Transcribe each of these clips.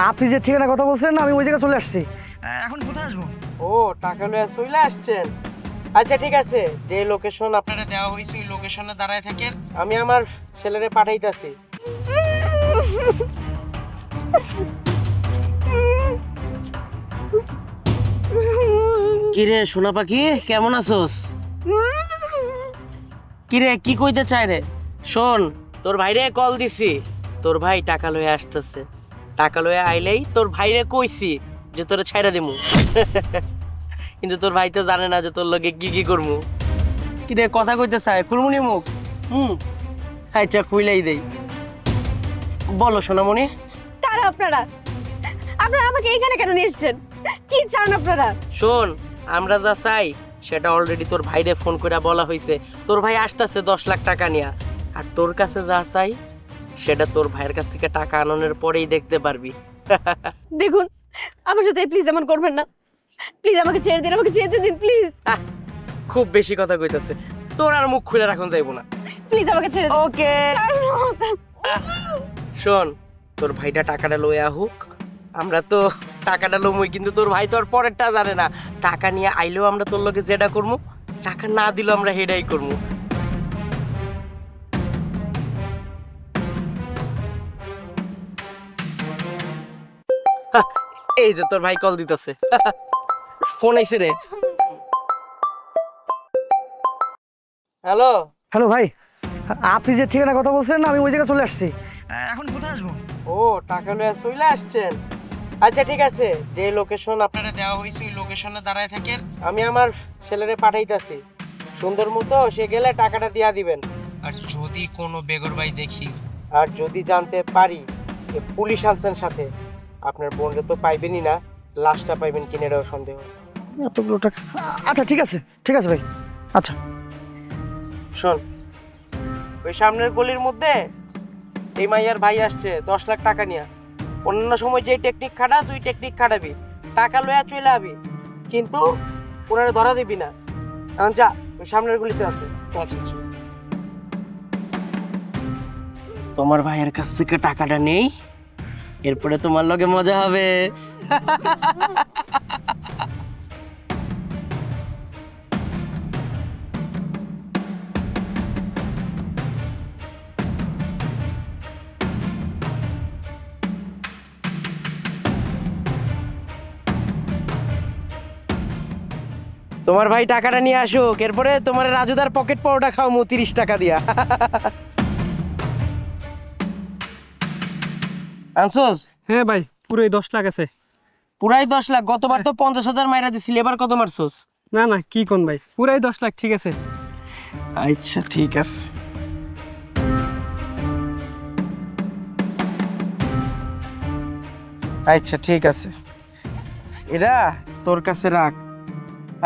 আপনি যে ঠিকানা কথা বলছেন না, আমি ওই জায়গায় চলে আসছি। এখন কোথায় আসবো? ও, টাকা লয়ে চলে আসছেন। আচ্ছা ঠিক আছে, যে লোকেশন আপনারা দেওয়া হয়েছে ওই লোকেশনে দাঁড়ায় থাকেন, আমি আমার ছেলেরে পাঠাইতাছি। কিরে সোনা পাখি, কেমন আছোস? কিরে কি কইতে চাই রে? শোন, তোর ভাইরে কল দিছি, তোর ভাই টাকা লয়ে আসতেছে। টাকা লয়ে আইলেই তোর ভাইরে কইছি যে তোরে ছাইরা দিমু। কিন্তু তোর ভাই তো জানে না যে তোর লগে কি করমু। কিরে কথা কইতে চাই, খুলমুনি মুখ? আচ্ছা খুইলাই দেই। বলো সোনামণি। কারা আপনারা? আপনারা আমাকে এইখানে কেন নিয়ে এসেছেন? কি চান আপনারা? শোন, আমরা যা চাই সেটা অলরেডি তোর ভাইরে ফোন করে বলা হয়েছে। তোর ভাই আসতেছে 10 লাখ টাকা নিয়ে। আর তোর কাছে যা চাই সেটা তোর ভাইয়ের কাছ থেকে টাকা আনানোর পরেই দেখতে পারবি। দেখুন, আমার সাথে প্লিজ এমন করবেন না। প্লিজ আমাকে ছেড়ে দিন, আমাকে যেতে দিন প্লিজ। খুব বেশি কথা কইতাছে, তোর আর মুখ খুলে রাখুন যাইবো না। প্লিজ আমাকে ছেড়ে দিন। ওকে শোন, তোর ভাইটা টাকাটা লয়ে আহুক, আমরা তো টাকাটা লমই, কিন্তু তোর ভাই তো আর পরেরটা জানে না। টাকা নিয়ে আইলেও আমরা তোর লগে যেটা করবো, টাকা না দিলেও আমরা হেডাই করবো। এই যে তোর ভাই কল দিতেছে, ফোন আইছে রে। হ্যালো হ্যালো ভাই, আপনি যে ঠিকানা কথা বলছেন না, আমি ওই জায়গায় চলে আসছি। এখন কোথায় আসবো? ও, টাকা লয়ে চলে আসছেন। আচ্ছা ঠিক আছে, যে লোকেশন আপনারা দেওয়া হয়েছে ওই লোকেশনে দাঁড়ায় থাকেন, আমি আমার ছেলেরে পাঠাইতাছি। সুন্দর মতো সে গেলে টাকাটা দিয়া দিবেন। আর যদি কোনো বেগর ভাই দেখি, আর যদি জানতে পারি যে পুলিশ আনছেন সাথে, আপনার বোনরে তো পাইবেনই না, লাশটা পাইবেন কিনে এটাও সন্দেহ। এতগুলো টাকা? আচ্ছা ঠিক আছে, ঠিক আছে ভাই। আচ্ছা শোন, ওই সামনের গলির মধ্যে এই মাইয়ার ভাই আসছে 10 লাখ টাকা নিয়ে। অন্য সময় যে টেকনিক খাটাস ওই টেকনিক খাটাবি, টাকা লয়া চলে আবি, কিন্তু ওনারা ধরা দিবি না। এখন যা, ওই সামনের গলিতে আছে। তোমার ভাইয়ের কাছ থেকে টাকাটা নেই, এরপরে তোমার লগে মজা হবে। তোমার ভাই টাকাটা নিয়ে আসুক, এরপরে তোমার রাজুদার পকেট পরোটা খাওয়ামু 30 টাকা দিয়া। আনছোস? হ্যাঁ ভাই, পুরোই 10 লাখ আছে। পুরাই 10 লাখ? গতবার তো 50,000 মাইরা দিছিলি, এবার কত মারছোস? না না, কি কোন ভাই, পুরাই 10 লাখ। ঠিক আছে। আচ্ছা ঠিক আছে। আচ্ছা ঠিক আছে, এটা তোর কাছে রাখ।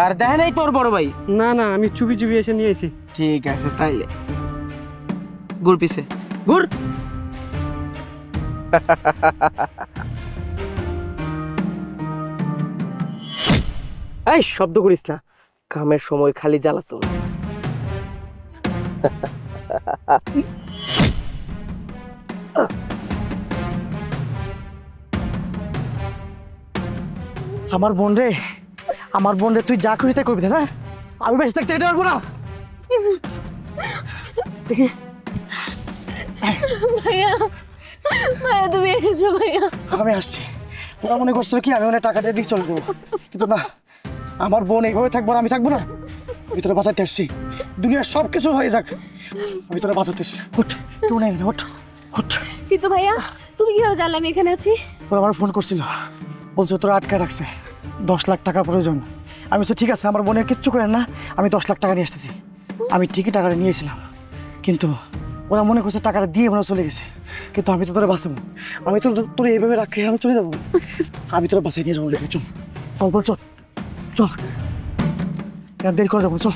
আর দেখে নাই তোর বড় ভাই? না না, আমি চুপি চুপি এসে নিয়ে এসেছি। ঠিক আছে তাইলে ঘুর পিছে, ঘুর। এই শব্দ করিস না, কামের সময় খালি জ্বালাতন। আমার বোন রে, আমার বোন রে তুই যা খুশি তাই করবি না? আমি বেশি থাকতে এটা পারবো না। দেখি ভাইয়া, ভাইয়া তুমি এসেছো ভাইয়া। আমি আসছি। ওরা মনে করছো কি আমি ওনার টাকা দিয়ে দিক চলে দেবো, কিন্তু না, আমার বোন এইভাবে থাকবো না, আমি থাকবো না। ভিতরে বাঁচাতে আসছি, দুনিয়ার সব কিছু হয়ে যাক, ভিতরে বাঁচাতে আসছি। ওঠ, তুই নেই, ওঠ ওঠ। কিন্তু ভাইয়া তুমি কিভাবে জানলে আমি এখানে আছি? তোরা আমার ফোন করছিল, বলছো তোরা আটকায় রাখছে, 10 লাখ টাকা প্রয়োজন। আমি বলছি ঠিক আছে, আমার বোনের কিচ্ছু করেন না, আমি 10 লাখ টাকা নিয়ে আসতেছি। আমি ঠিকই টাকাটা নিয়েছিলাম, কিন্তু ওরা মনে করছে টাকাটা দিয়ে ওরা চলে গেছে। কিন্তু আমি তো তোরা বাঁচাবো, আমি তো তোর এইভাবে রাখে আমি চলে যাবো। আমি তোরা বাঁচাই নিয়ে যাবো। চল চল বল, চল চল, দেরি করে যাবো, চল।